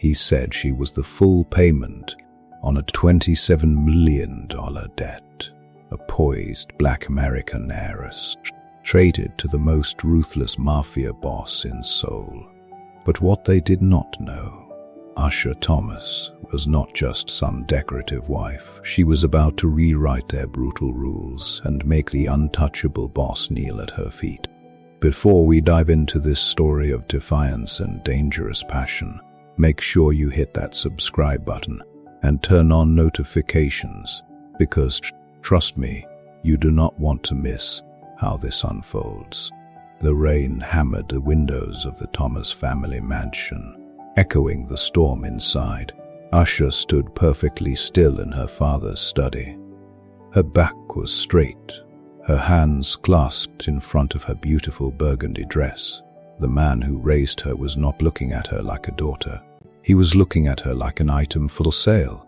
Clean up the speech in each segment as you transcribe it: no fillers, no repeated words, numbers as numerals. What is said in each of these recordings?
He said she was the full payment on a $27 million debt, a poised black American heiress, traded to the most ruthless mafia boss in Seoul. But what they did not know, Asha Thomas was not just some decorative wife. She was about to rewrite their brutal rules and make the untouchable boss kneel at her feet. Before we dive into this story of defiance and dangerous passion, make sure you hit that subscribe button and turn on notifications, because trust me, you do not want to miss how this unfolds. The rain hammered the windows of the Thomas family mansion, echoing the storm inside. Asha stood perfectly still in her father's study. Her back was straight, her hands clasped in front of her beautiful burgundy dress. The man who raised her was not looking at her like a daughter. He was looking at her like an item for sale.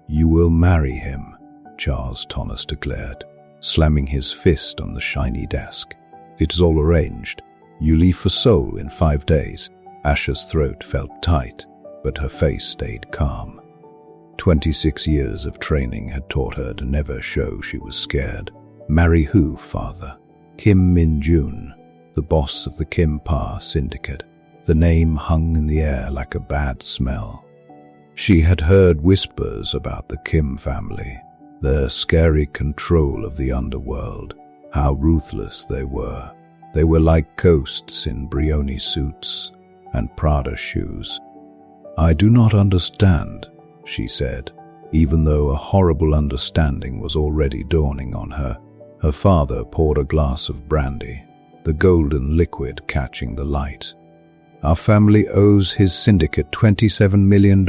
"You will marry him," Charles Thomas declared, slamming his fist on the shiny desk. "It's all arranged. You leave for Seoul in 5 days. Asha's throat felt tight, but her face stayed calm. 26 years of training had taught her to never show she was scared. Marry who, father? Kim Min-jun, the boss of the Kim Pa syndicate. The name hung in the air like a bad smell. She had heard whispers about the Kim family, their scary control of the underworld, how ruthless they were. They were like ghosts in Brioni suits and Prada shoes. "I do not understand," she said, even though a horrible understanding was already dawning on her. Her father poured a glass of brandy, the golden liquid catching the light. "Our family owes his syndicate $27 million.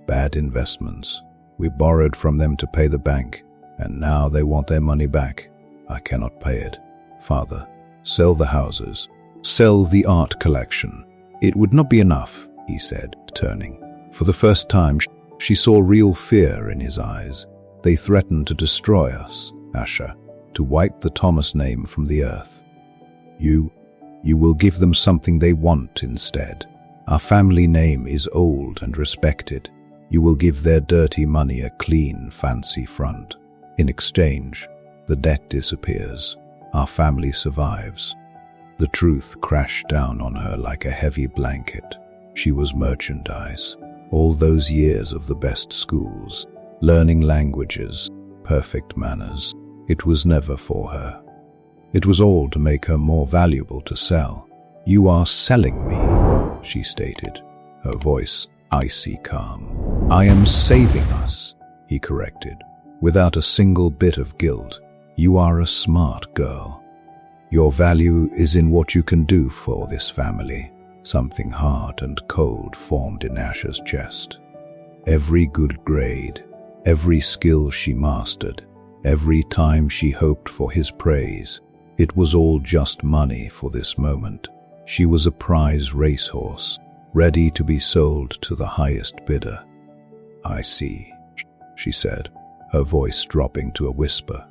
Bad investments. We borrowed from them to pay the bank, and now they want their money back. I cannot pay it. Father, sell the houses. Sell the art collection." "It would not be enough," he said, turning. For the first time, she saw real fear in his eyes. "They threaten to destroy us, Asha, to wipe the Thomas name from the earth. You will give them something they want instead. Our family name is old and respected. You will give their dirty money a clean, fancy front. In exchange, the debt disappears. Our family survives." The truth crashed down on her like a heavy blanket. She was merchandise. All those years of the best schools, learning languages, perfect manners, it was never for her. It was all to make her more valuable to sell. "You are selling me," she stated, her voice icy calm. "I am saving us," he corrected, without a single bit of guilt. "You are a smart girl. Your value is in what you can do for this family." Something hard and cold formed in Asha's chest. Every good grade, every skill she mastered, every time she hoped for his praise, it was all just money for this moment. She was a prize racehorse, ready to be sold to the highest bidder. "I see," she said, her voice dropping to a whisper.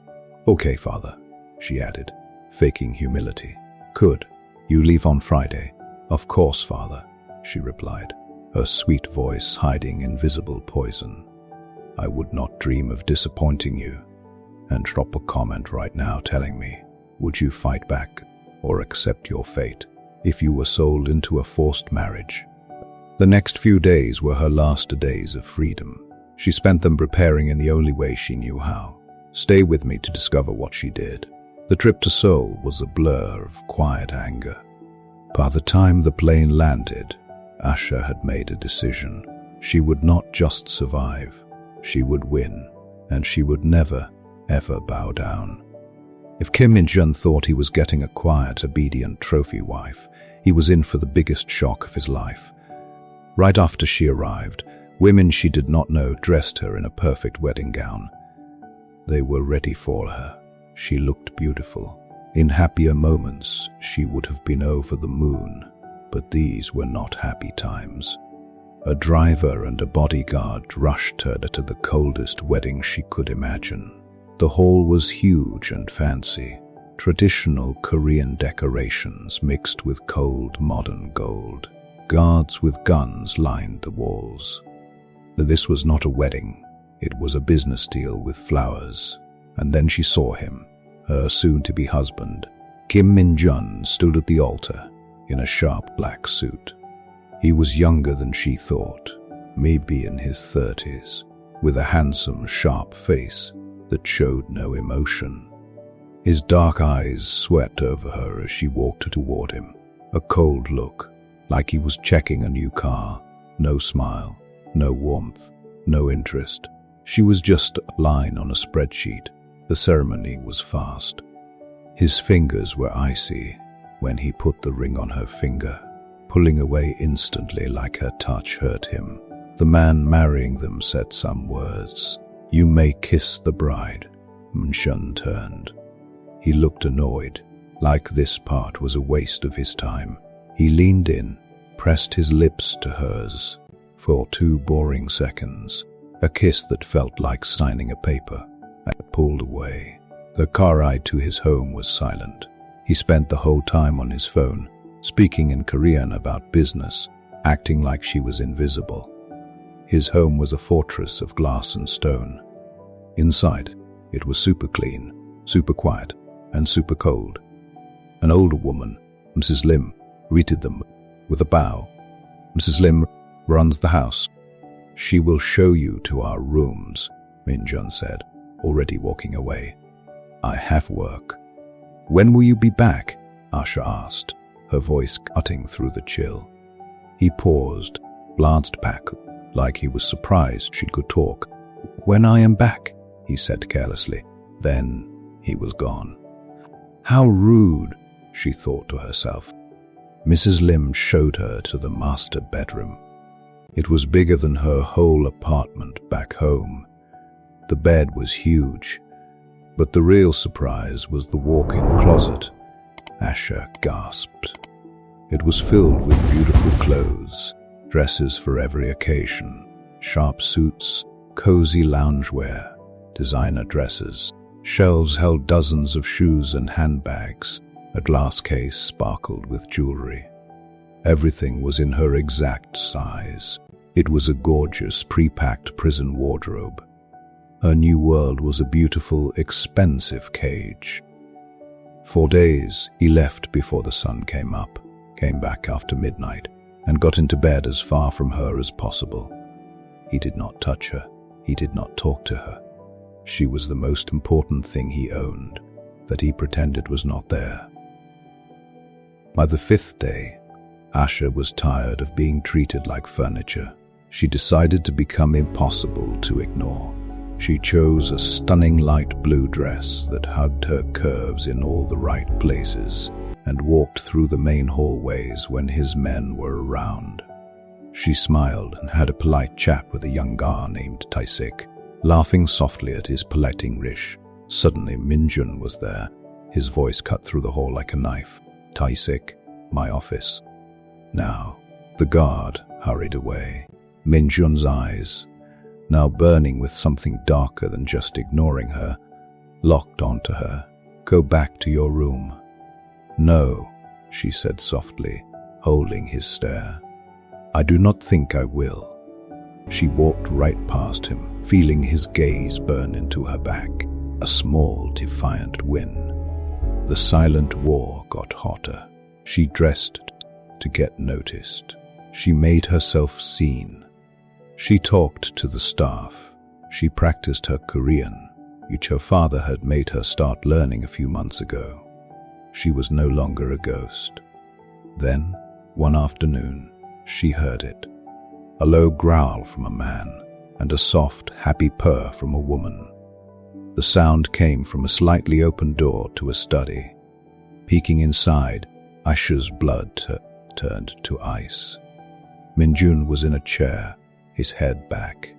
"Okay, father," she added, faking humility. "Good. You leave on Friday." "Of course, father," she replied, her sweet voice hiding invisible poison. "I would not dream of disappointing you." And drop a comment right now telling me, would you fight back or accept your fate if you were sold into a forced marriage? The next few days were her last days of freedom. She spent them preparing in the only way she knew how. Stay with me to discover what she did. The trip to Seoul was a blur of quiet anger. By the time the plane landed, Asha had made a decision. She would not just survive, she would win, and she would never, ever bow down. If Kim Min-jun thought he was getting a quiet, obedient trophy wife, he was in for the biggest shock of his life. Right after she arrived, women she did not know dressed her in a perfect wedding gown. They were ready for her. She looked beautiful. In happier moments, she would have been over the moon, but these were not happy times. A driver and a bodyguard rushed her to the coldest wedding she could imagine. The hall was huge and fancy, traditional Korean decorations mixed with cold modern gold. Guards with guns lined the walls. This was not a wedding. It was a business deal with flowers. And then she saw him, her soon-to-be husband. Kim Min-jun stood at the altar in a sharp black suit. He was younger than she thought, maybe in his 30s, with a handsome, sharp face that showed no emotion. His dark eyes swept over her as she walked toward him, a cold look, like he was checking a new car. No smile, no warmth, no interest. She was just a line on a spreadsheet. The ceremony was fast. His fingers were icy when he put the ring on her finger, pulling away instantly like her touch hurt him. The man marrying them said some words. "You may kiss the bride." Min-jun turned. He looked annoyed, like this part was a waste of his time. He leaned in, pressed his lips to hers for 2 boring seconds, a kiss that felt like signing a paper, and pulled away. The car ride to his home was silent. He spent the whole time on his phone, speaking in Korean about business, acting like she was invisible. His home was a fortress of glass and stone. Inside, it was super clean, super quiet, and super cold. An older woman, Mrs. Lim, greeted them with a bow. "Mrs. Lim runs the house. She will show you to our rooms," Min-jun said, already walking away. "I have work." "When will you be back?" Asha asked, her voice cutting through the chill. He paused, glanced back, like he was surprised she could talk. "When I am back," he said carelessly. Then he was gone. How rude, she thought to herself. Mrs. Lim showed her to the master bedroom. It was bigger than her whole apartment back home. The bed was huge, but the real surprise was the walk-in closet. Asha gasped. It was filled with beautiful clothes, dresses for every occasion, sharp suits, cozy loungewear, designer dresses. Shelves held dozens of shoes and handbags. A glass case sparkled with jewelry. Everything was in her exact size. It was a gorgeous, pre-packed prison wardrobe. Her new world was a beautiful, expensive cage. 4 days, he left before the sun came up, came back after midnight, and got into bed as far from her as possible. He did not touch her. He did not talk to her. She was the most important thing he owned, that he pretended was not there. By the 5th day, Asha was tired of being treated like furniture. She decided to become impossible to ignore. She chose a stunning light blue dress that hugged her curves in all the right places and walked through the main hallways when his men were around. She smiled and had a polite chat with a young guy named Tae-sik, laughing softly at his polite English. Suddenly Min-jun was there. His voice cut through the hall like a knife. "Tae-sik, my office." Now, the guard hurried away. Min-jun's eyes, now burning with something darker than just ignoring her, locked onto her. "Go back to your room." "No," she said softly, holding his stare. "I do not think I will." She walked right past him, feeling his gaze burn into her back, a small, defiant wind. The silent war got hotter. She dressed to get noticed. She made herself seen. She talked to the staff. She practiced her Korean, which her father had made her start learning a few months ago. She was no longer a ghost. Then, one afternoon, she heard it. A low growl from a man and a soft, happy purr from a woman. The sound came from a slightly open door to a study. Peeking inside, Asha's blood turned to ice. Min-jun was in a chair, his head back.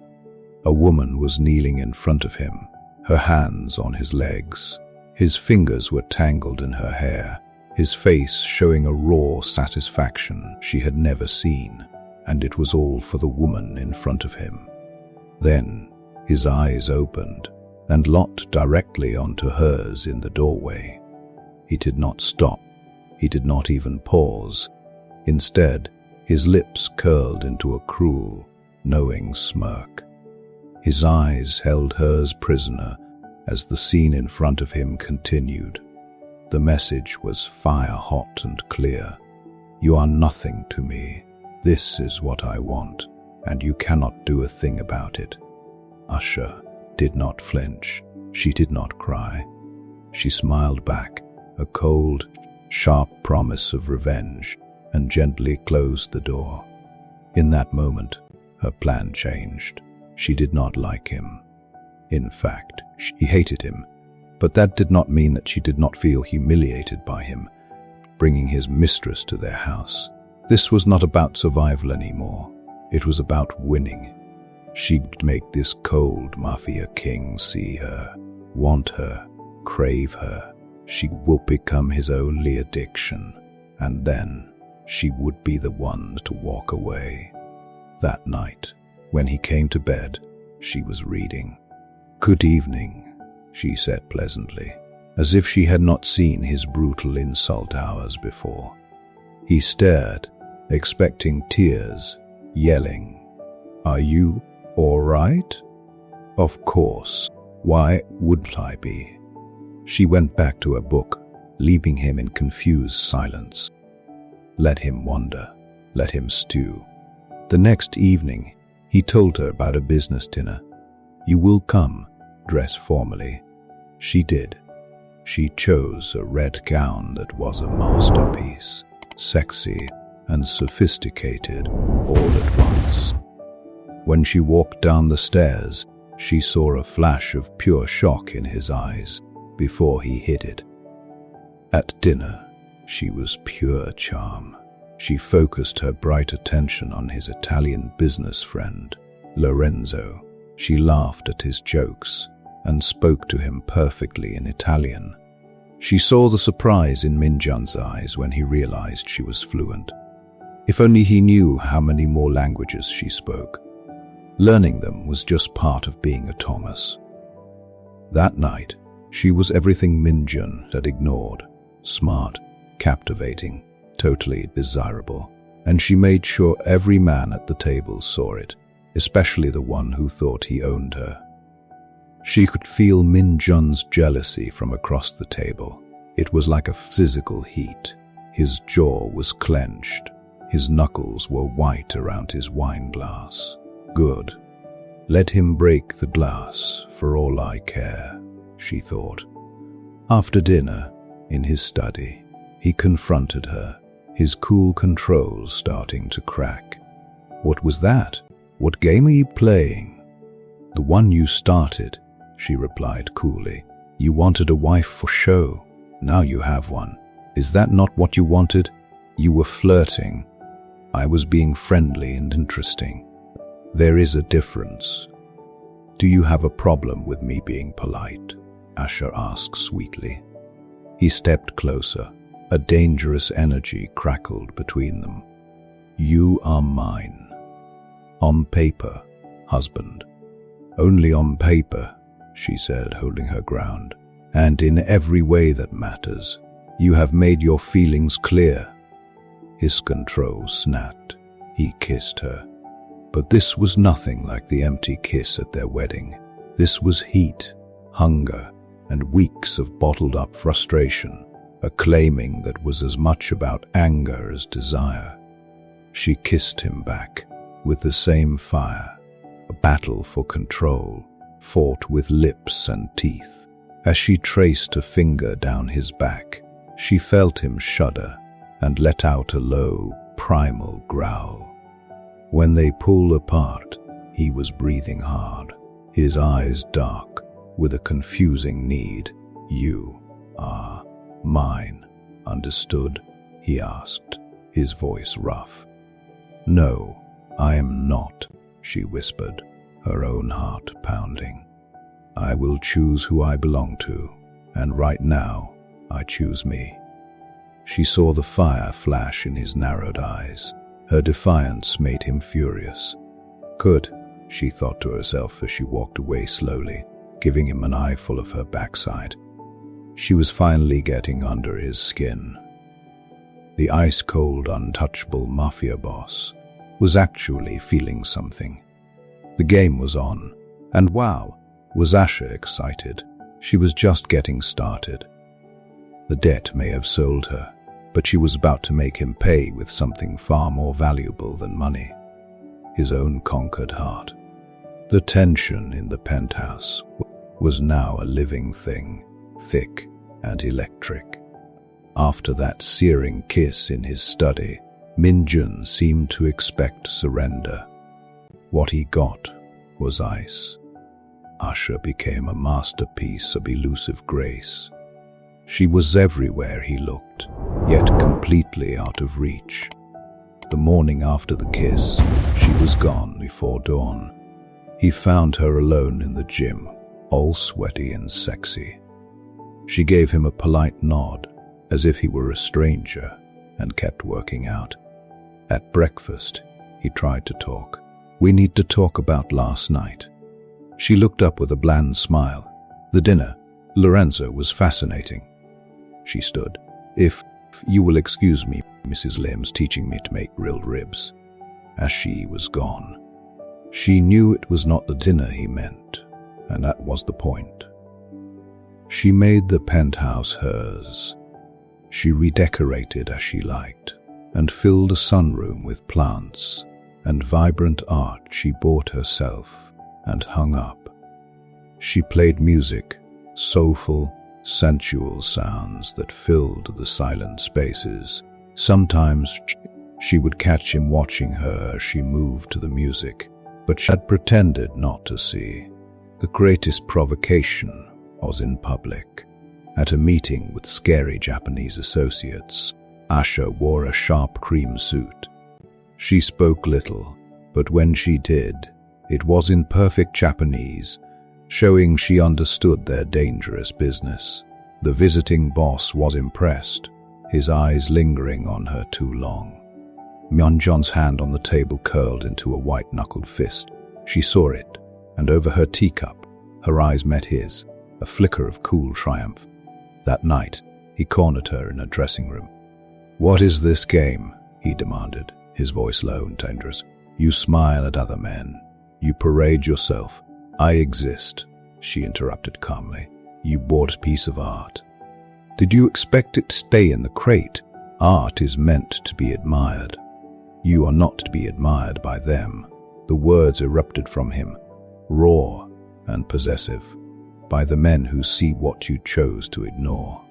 A woman was kneeling in front of him, her hands on his legs. His fingers were tangled in her hair, his face showing a raw satisfaction she had never seen, and it was all for the woman in front of him. Then his eyes opened and locked directly onto hers in the doorway. He did not stop. He did not even pause. Instead, His lips curled into a cruel, knowing smirk. His eyes held hers prisoner as the scene in front of him continued. The message was fire-hot and clear. You are nothing to me. This is what I want, and you cannot do a thing about it. Asha did not flinch. She did not cry. She smiled back, a cold, sharp promise of revenge, and gently closed the door. In that moment, her plan changed. She did not like him. In fact, she hated him, but that did not mean that she did not feel humiliated by him, bringing his mistress to their house. This was not about survival anymore. It was about winning. She'd make this cold Mafia king see her, want her, crave her. She would become his only addiction, and then she would be the one to walk away. That night, when he came to bed, she was reading. "Good evening," she said pleasantly, as if she had not seen his brutal insult hours before. He stared, expecting tears, yelling, "Are you all right?" "Of course. Why wouldn't I be?" She went back to her book, leaving him in confused silence. Let him wonder. Let him stew. The next evening, he told her about a business dinner. "You will come, dress formally." She did. She chose a red gown that was a masterpiece, sexy and sophisticated all at once. When she walked down the stairs, she saw a flash of pure shock in his eyes before he hid it. At dinner, she was pure charm. She focused her bright attention on his Italian business friend, Lorenzo. She laughed at his jokes and spoke to him perfectly in Italian. She saw the surprise in Min-jun's eyes when he realized she was fluent. If only he knew how many more languages she spoke. Learning them was just part of being a Thomas. That night, she was everything Min-jun had ignored. Smart, captivating, totally desirable. And she made sure every man at the table saw it, especially the one who thought he owned her. She could feel Min-jun's jealousy from across the table. It was like a physical heat. His jaw was clenched. His knuckles were white around his wine glass. Good. Let him break the glass, for all I care, she thought. After dinner, in his study, he confronted her, his cool control starting to crack. "What was that? What game are you playing?" "The one you started," she replied coolly. "You wanted a wife for show. Now you have one. Is that not what you wanted? You were flirting. I was being friendly and interesting. There is a difference." "Do you have a problem with me being polite?" Asha asked sweetly. He stepped closer. A dangerous energy crackled between them. "You are mine. On paper, husband." "Only on paper," she said, holding her ground. "And in every way that matters. You have made your feelings clear." His control snapped. He kissed her. But this was nothing like the empty kiss at their wedding. This was heat, hunger, and weeks of bottled-up frustration, a claiming that was as much about anger as desire. She kissed him back, with the same fire, a battle for control, fought with lips and teeth. As she traced a finger down his back, she felt him shudder and let out a low, primal growl. When they pulled apart, he was breathing hard, his eyes dark, with a confusing need. "You are mine, understood?" he asked, his voice rough. "No, I am not," she whispered, her own heart pounding. "I will choose who I belong to, and right now, I choose me." She saw the fire flash in his narrowed eyes. Her defiance made him furious. "Good," she thought to herself as she walked away slowly, giving him an eyeful of her backside. She was finally getting under his skin. the ice-cold, untouchable Mafia boss, was actually feeling something. The game was on, and wow, was Asha excited. She was just getting started. The debt may have sold her, but she was about to make him pay with something far more valuable than money: his own conquered heart. The tension in the penthouse was now a living thing, thick and electric. After that searing kiss in his study, Min-jun seemed to expect surrender. What he got was ice. Asha became a masterpiece of elusive grace. She was everywhere he looked, yet completely out of reach. The morning after the kiss, she was gone before dawn. He found her alone in the gym, all sweaty and sexy. She gave him a polite nod, as if he were a stranger, and kept working out. At breakfast, he tried to talk. "We need to talk about last night." She looked up with a bland smile. "The dinner, Lorenzo, was fascinating." She stood. "If you will excuse me, Mrs. Lim's teaching me to make grilled ribs." As she was gone, she knew it was not the dinner he meant, and that was the point. She made the penthouse hers. She redecorated as she liked, and filled a sunroom with plants and vibrant art she bought herself and hung up. She played music, soulful, sensual sounds that filled the silent spaces. Sometimes she would catch him watching her as she moved to the music, but she had pretended not to see. The greatest provocation was in public. At a meeting with scary Japanese associates, Asha wore a sharp cream suit. She spoke little, but when she did, it was in perfect Japanese, showing she understood their dangerous business. The visiting boss was impressed, his eyes lingering on her too long. Min-jun's hand on the table curled into a white-knuckled fist. She saw it, and over her teacup, her eyes met his, a flicker of cool triumph. That night, he cornered her in a dressing room. "What is this game?" he demanded, his voice low and dangerous. "You smile at other men. You parade yourself. I exist," she interrupted calmly. "You bought a piece of art. Did you expect it to stay in the crate? Art is meant to be admired. You are not to be admired by them." The words erupted from him, raw and possessive, by the men who see what you chose to ignore.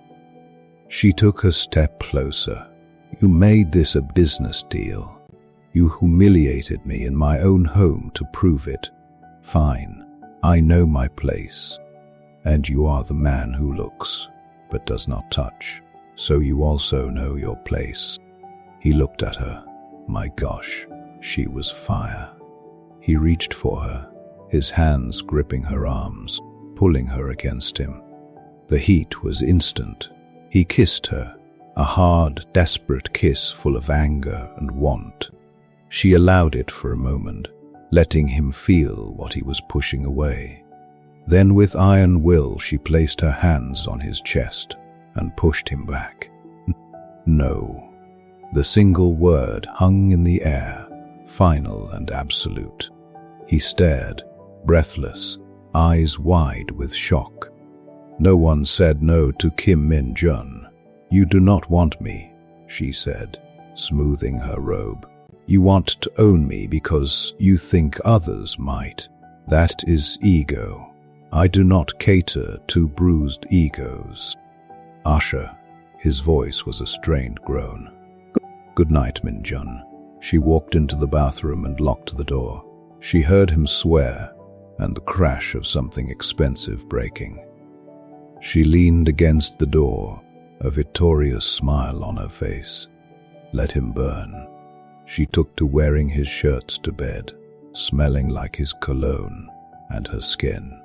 She took a step closer. "You made this a business deal. You humiliated me in my own home to prove it. Fine, I know my place. And you are the man who looks, but does not touch. So you also know your place." He looked at her. My gosh, she was fire. He reached for her, his hands gripping her arms, pulling her against him. The heat was instant. He kissed her, a hard, desperate kiss full of anger and want. She allowed it for a moment, letting him feel what he was pushing away. Then with iron will she placed her hands on his chest and pushed him back. No. The single word hung in the air, final and absolute. He stared, breathless, eyes wide with shock. "No one said no to Kim Min-jun. You do not want me," she said, smoothing her robe. "You want to own me because you think others might. That is ego. I do not cater to bruised egos." "Asha," his voice was a strained groan. "Good night, Min-jun." She walked into the bathroom and locked the door. She heard him swear and the crash of something expensive breaking. She leaned against the door, a victorious smile on her face. Let him burn. She took to wearing his shirts to bed, smelling like his cologne and her skin.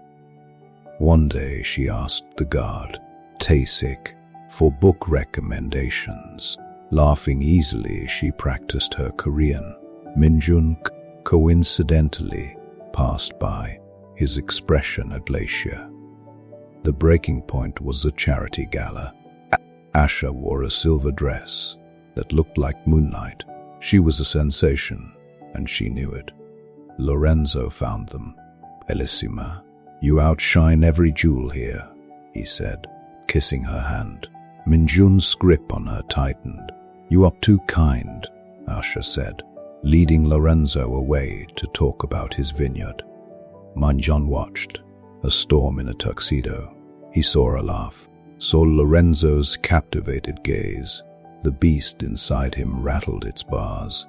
One day she asked the guard, Tae-sik, for book recommendations. Laughing easily, she practiced her Korean. Min-jun coincidentally passed by, his expression a glacier. The breaking point was the charity gala. Asha wore a silver dress, that looked like moonlight. She was a sensation, and she knew it. Lorenzo found them. "Bellissima, you outshine every jewel here," he said, kissing her hand. Min-jun's grip on her tightened. "You are too kind," Asha said, leading Lorenzo away to talk about his vineyard. Min-jun watched, a storm in a tuxedo. He saw her laugh, saw Lorenzo's captivated gaze. The beast inside him rattled its bars.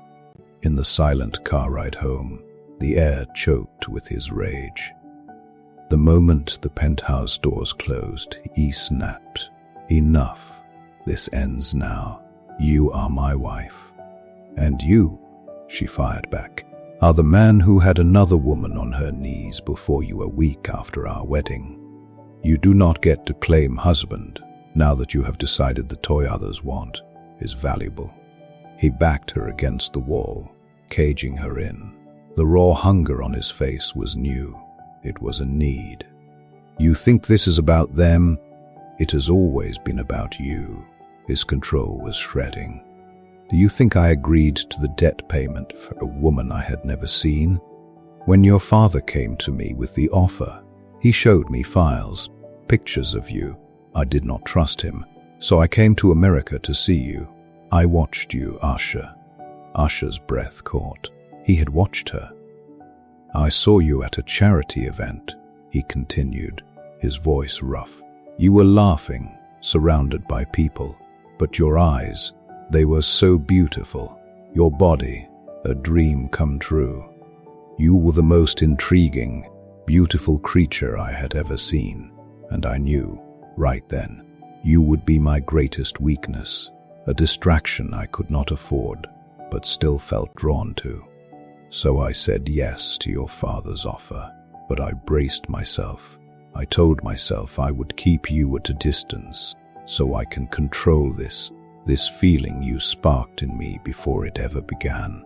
In the silent car ride home, the air choked with his rage. The moment the penthouse doors closed, he snapped. "Enough. This ends now. You are my wife." "And you," she fired back, "are the man who had another woman on her knees before you a week after our wedding. You do not get to claim husband now that you have decided the toy others want is valuable." He backed her against the wall, caging her in. The raw hunger on his face was new. It was a need. "You think this is about them? It has always been about you." His control was shredding. "Do you think I agreed to the debt payment for a woman I had never seen? When your father came to me with the offer, he showed me files, pictures of you. I did not trust him, so I came to America to see you. I watched you, Asha." Asha's breath caught. He had watched her. "I saw you at a charity event," he continued, his voice rough. "You were laughing, surrounded by people, but your eyes, they were so beautiful. Your body, a dream come true. You were the most intriguing, beautiful creature I had ever seen, and I knew, right then, you would be my greatest weakness, a distraction I could not afford, but still felt drawn to. So I said yes to your father's offer, but I braced myself. I told myself I would keep you at a distance, so I can control this feeling you sparked in me before it ever began.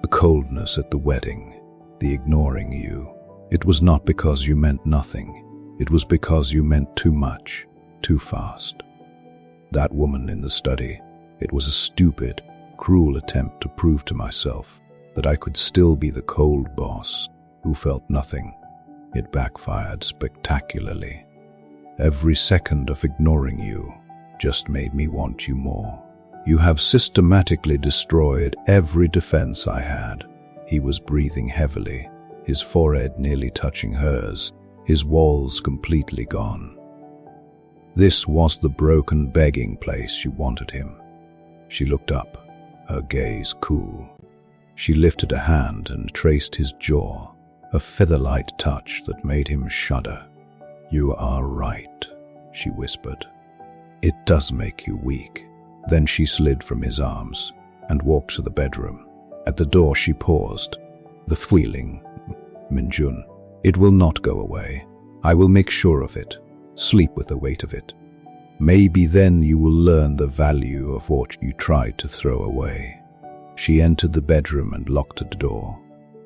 The coldness at the wedding, the ignoring you, it was not because you meant nothing. It was because you meant too much, too fast. That woman in the study, it was a stupid, cruel attempt to prove to myself that I could still be the cold boss who felt nothing. It backfired spectacularly. Every second of ignoring you just made me want you more. You have systematically destroyed every defense I had." He was breathing heavily, his forehead nearly touching hers, his walls completely gone. This was the broken begging place you wanted him. She looked up, her gaze cool. She lifted a hand and traced his jaw, a feather-light touch that made him shudder. "You are right," she whispered. "It does make you weak." Then she slid from his arms and walked to the bedroom. At the door she paused. "The feeling, Min-jun, it will not go away. I will make sure of it. Sleep with the weight of it. Maybe then you will learn the value of what you tried to throw away." She entered the bedroom and locked the door.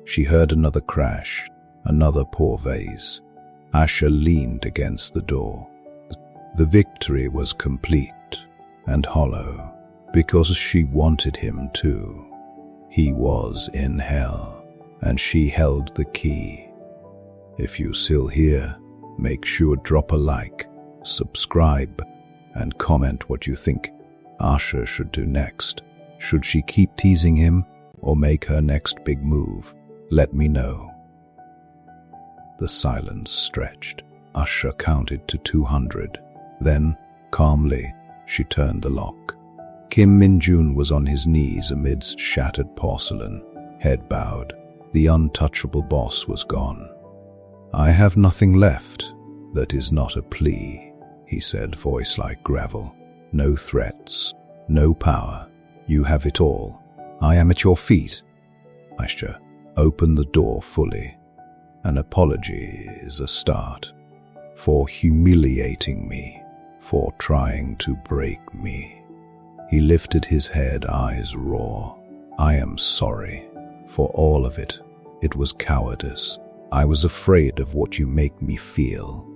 She heard another crash, another poor vase. Asha leaned against the door. The victory was complete and hollow, because she wanted him too. He was in hell, and she held the key. If you're still here, make sure drop a like, subscribe, and comment what you think Asha should do next. Should she keep teasing him or make her next big move? Let me know. The silence stretched. Asha counted to 200. Then, calmly, she turned the lock. Kim Min-jun was on his knees amidst shattered porcelain, head bowed. The untouchable boss was gone. "I have nothing left that is not a plea," he said, voice like gravel. "No threats, no power. You have it all. I am at your feet." Asha opened the door fully. "An apology is a start. For humiliating me, for trying to break me." He lifted his head, eyes raw. "I am sorry for all of it. It was cowardice. I was afraid of what you make me feel.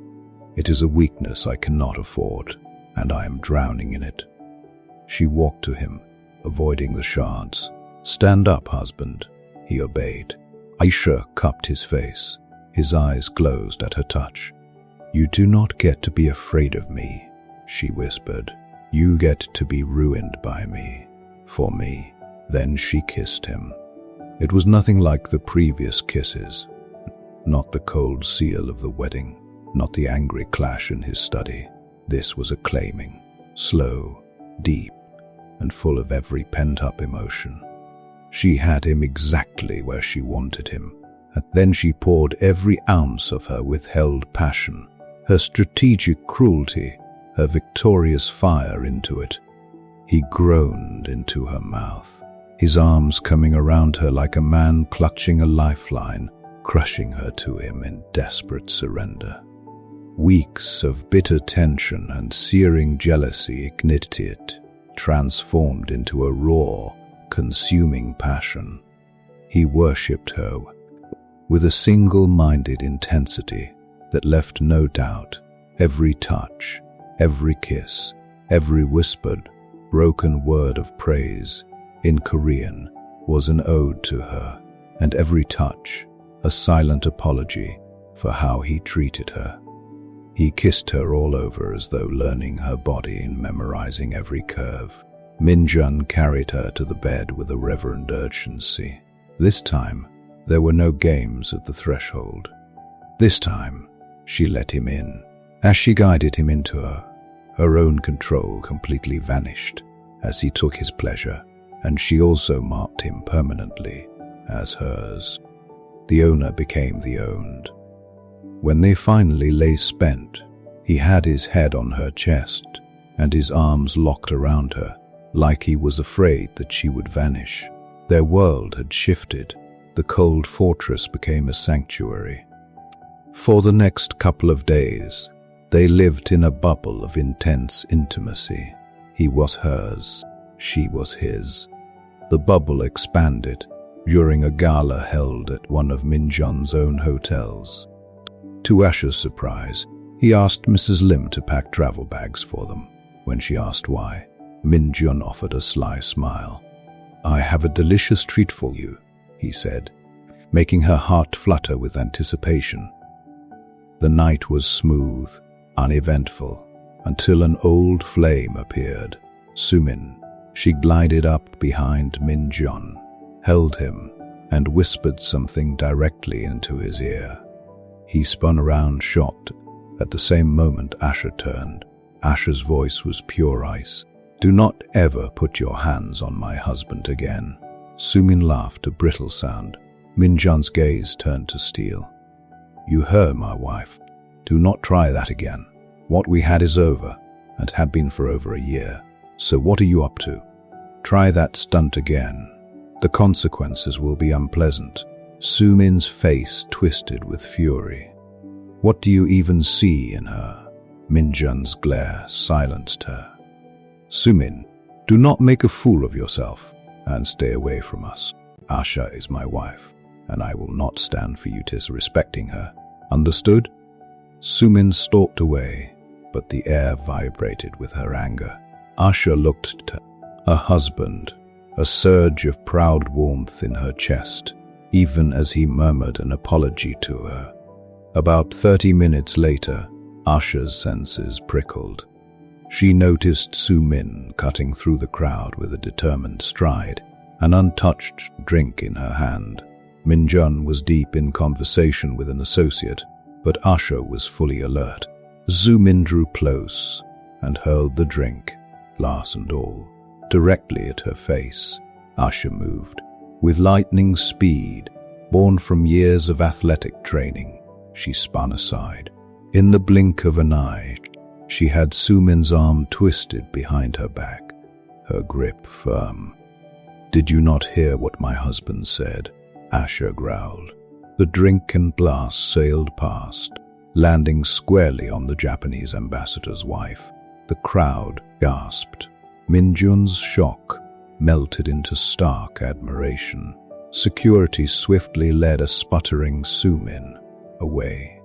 It is a weakness I cannot afford, and I am drowning in it." She walked to him, avoiding the shards. "Stand up, husband," he obeyed. Asha cupped his face, his eyes closed at her touch. "You do not get to be afraid of me," she whispered. "You get to be ruined by me, for me." Then she kissed him. It was nothing like the previous kisses. Not the cold seal of the wedding, not the angry clash in his study. This was acclaiming, slow, deep, and full of every pent-up emotion. She had him exactly where she wanted him, and then she poured every ounce of her withheld passion, her strategic cruelty, her victorious fire into it. He groaned into her mouth, his arms coming around her like a man clutching a lifeline, crushing her to him in desperate surrender. Weeks of bitter tension and searing jealousy ignited, transformed into a raw, consuming passion. He worshipped her with a single-minded intensity that left no doubt. Every touch, every kiss, every whispered, broken word of praise in Korean was an ode to her, and every touch a silent apology for how he treated her. He kissed her all over as though learning her body and memorizing every curve. Min-jun carried her to the bed with a reverent urgency. This time, there were no games at the threshold. This time, she let him in. As she guided him into her own control completely vanished as he took his pleasure, and she also marked him permanently as hers. The owner became the owned. When they finally lay spent, he had his head on her chest and his arms locked around her, like he was afraid that she would vanish. Their world had shifted. The cold fortress became a sanctuary. For the next couple of days, they lived in a bubble of intense intimacy. He was hers, she was his. The bubble expanded during a gala held at one of Min-jun's own hotels. To Asha's surprise, he asked Mrs. Lim to pack travel bags for them. When she asked why, Min-jun offered a sly smile. "I have a delicious treat for you," he said, making her heart flutter with anticipation. The night was smooth, uneventful, until an old flame appeared. Sumin. She glided up behind Min-jun, held him, and whispered something directly into his ear. He spun around, shocked. At the same moment, Asha turned. Asha's voice was pure ice. "Do not ever put your hands on my husband again." Sumin laughed, a brittle sound. Min-jun's gaze turned to steel. "You heard my wife. Do not try that again. What we had is over, and had been for over a year. So what are you up to? Try that stunt again. The consequences will be unpleasant." Sumin's face twisted with fury. "What do you even see in her?" Min-jun's glare silenced her. "Sumin, do not make a fool of yourself and stay away from us. Asha is my wife, and I will not stand for you disrespecting her. Understood?" Sumin stalked away, but the air vibrated with her anger. Asha looked to her husband, a surge of proud warmth in her chest, even as he murmured an apology to her. About 30 minutes later, Asha's senses prickled. She noticed Sumin cutting through the crowd with a determined stride, an untouched drink in her hand. Min-jun was deep in conversation with an associate, but Asha was fully alert. Sumin drew close and hurled the drink, glass and all, directly at her face. Asha moved. With lightning speed, born from years of athletic training, she spun aside. In the blink of an eye, she had Sumin's arm twisted behind her back, her grip firm. "Did you not hear what my husband said?" Asha growled. The drink and glass sailed past, landing squarely on the Japanese ambassador's wife. The crowd gasped. Min-jun's shock melted into stark admiration. Security swiftly led a sputtering Sumin away.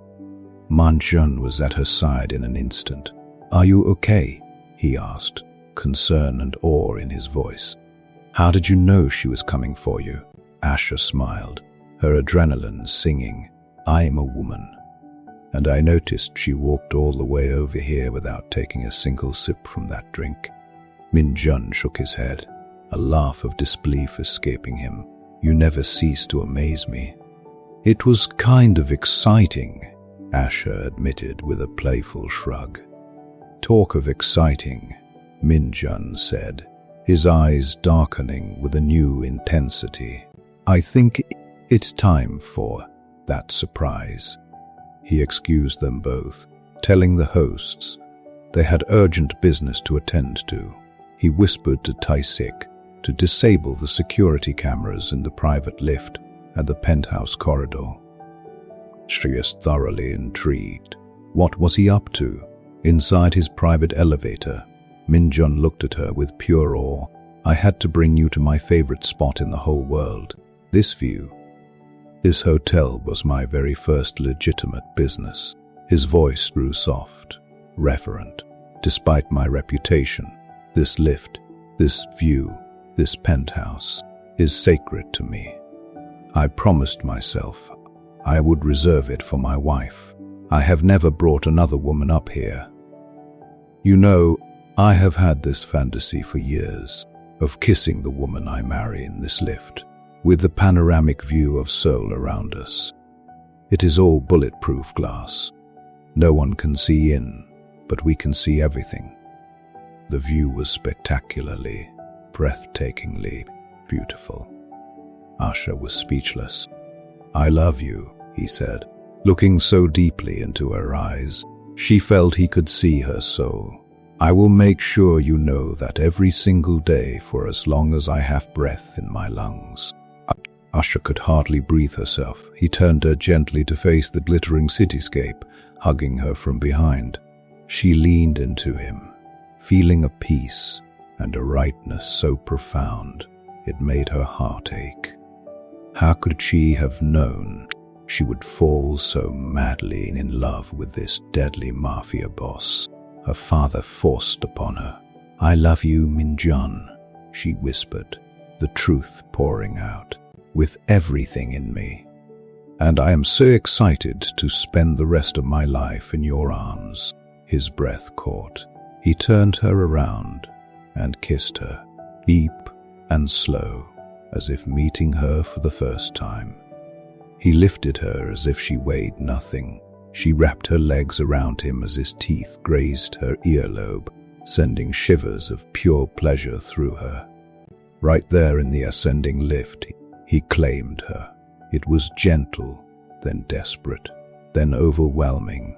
Min-jun was at her side in an instant. "Are you okay?" he asked, concern and awe in his voice. How did you know she was coming for you? Asha smiled, her adrenaline singing. I am a woman. And I noticed she walked all the way over here without taking a single sip from that drink. Min-jun shook his head, a laugh of disbelief escaping him. You never cease to amaze me. It was kind of exciting, Asha admitted with a playful shrug. Talk of exciting, Min-jun said, his eyes darkening with a new intensity. I think it's time for that surprise. He excused them both, telling the hosts they had urgent business to attend to. He whispered to Tae-sik to disable the security cameras in the private lift at the penthouse corridor. She was thoroughly intrigued. What was he up to? Inside his private elevator, Min-jun looked at her with pure awe. I had to bring you to my favorite spot in the whole world. This view. This hotel was my very first legitimate business. His voice grew soft, reverent. Despite my reputation, this lift, this view, this penthouse is sacred to me. I promised myself I would reserve it for my wife. I have never brought another woman up here. You know, I have had this fantasy for years of kissing the woman I marry in this lift, with the panoramic view of Seoul around us. It is all bulletproof glass. No one can see in, but we can see everything. The view was spectacularly, breathtakingly beautiful. Asha was speechless. I love you, he said, looking so deeply into her eyes. She felt he could see her soul. I will make sure you know that every single day for as long as I have breath in my lungs. Asha could hardly breathe herself. He turned her gently to face the glittering cityscape, hugging her from behind. She leaned into him, feeling a peace and a rightness so profound it made her heart ache. How could she have known she would fall so madly in love with this deadly Mafia boss her father forced upon her? I love you, Min-jun, she whispered, the truth pouring out, with everything in me. And I am so excited to spend the rest of my life in your arms. His breath caught. He turned her around and kissed her, deep and slow, as if meeting her for the first time. He lifted her as if she weighed nothing. She wrapped her legs around him as his teeth grazed her earlobe, sending shivers of pure pleasure through her. Right there in the ascending lift, he claimed her. It was gentle, then desperate, then overwhelming.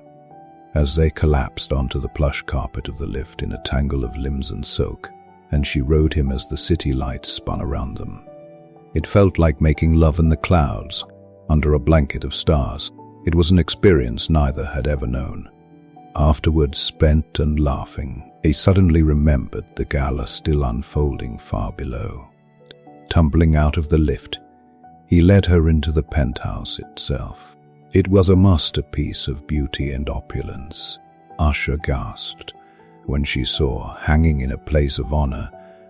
As they collapsed onto the plush carpet of the lift in a tangle of limbs and silk, and she rode him as the city lights spun around them. It felt like making love in the clouds, under a blanket of stars. It was an experience neither had ever known. Afterwards, spent and laughing, he suddenly remembered the gala still unfolding far below. Tumbling out of the lift, he led her into the penthouse itself. It was a masterpiece of beauty and opulence. Asha gasped when she saw, hanging in a place of honor,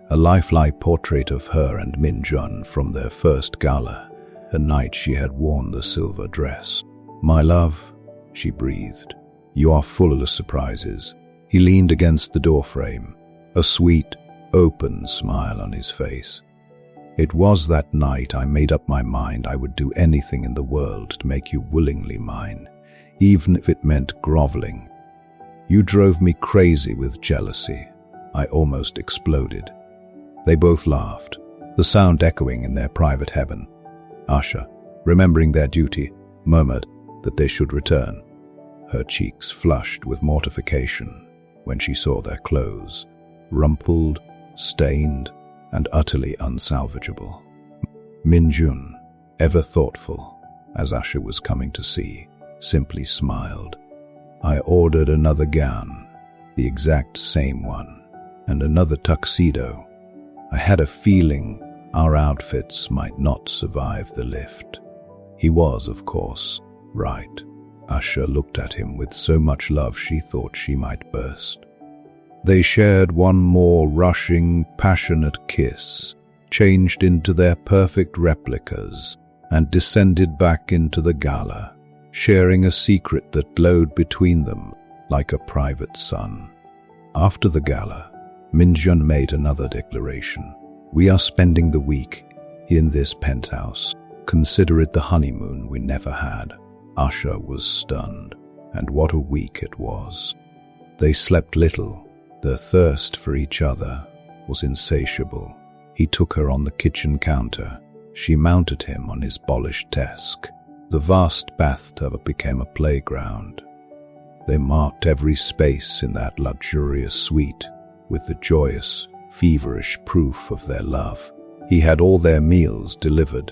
a lifelike portrait of her and Min-jun from their first gala, the night she had worn the silver dress. My love, she breathed, you are full of surprises. He leaned against the doorframe, a sweet, open smile on his face. It was that night I made up my mind I would do anything in the world to make you willingly mine, even if it meant groveling. You drove me crazy with jealousy. I almost exploded. They both laughed, the sound echoing in their private heaven. Asha, remembering their duty, murmured that they should return. Her cheeks flushed with mortification when she saw their clothes, rumpled, stained, and utterly unsalvageable. Min-jun, ever thoughtful, as Asha was coming to see, simply smiled. I ordered another gown, the exact same one, and another tuxedo. I had a feeling our outfits might not survive the lift. He was, of course, right. Asha looked at him with so much love she thought she might burst. They shared one more rushing, passionate kiss, changed into their perfect replicas, and descended back into the gala, sharing a secret that glowed between them like a private sun. After the gala, Min-jun made another declaration. "We are spending the week in this penthouse. Consider it the honeymoon we never had." Asha was stunned, and what a week it was. They slept little. Their thirst for each other was insatiable. He took her on the kitchen counter. She mounted him on his polished desk. The vast bathtub became a playground. They marked every space in that luxurious suite with the joyous, feverish proof of their love. He had all their meals delivered.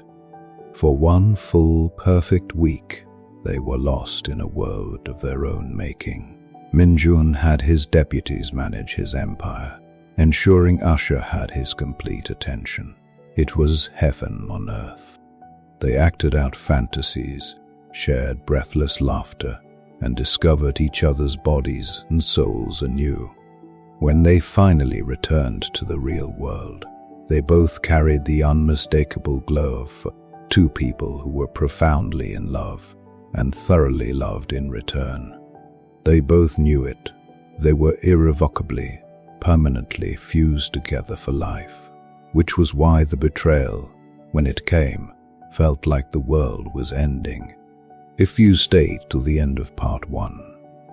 For one full, perfect week, they were lost in a world of their own making. Min-jun had his deputies manage his empire, ensuring Asha had his complete attention. It was heaven on earth. They acted out fantasies, shared breathless laughter, and discovered each other's bodies and souls anew. When they finally returned to the real world, they both carried the unmistakable glow of two people who were profoundly in love and thoroughly loved in return. They both knew it. They were irrevocably, permanently fused together for life, which was why the betrayal, when it came, felt like the world was ending. If you stayed to the end of part 1,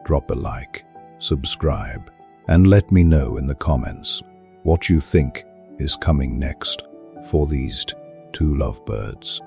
drop a like, subscribe, and let me know in the comments what you think is coming next for these two lovebirds.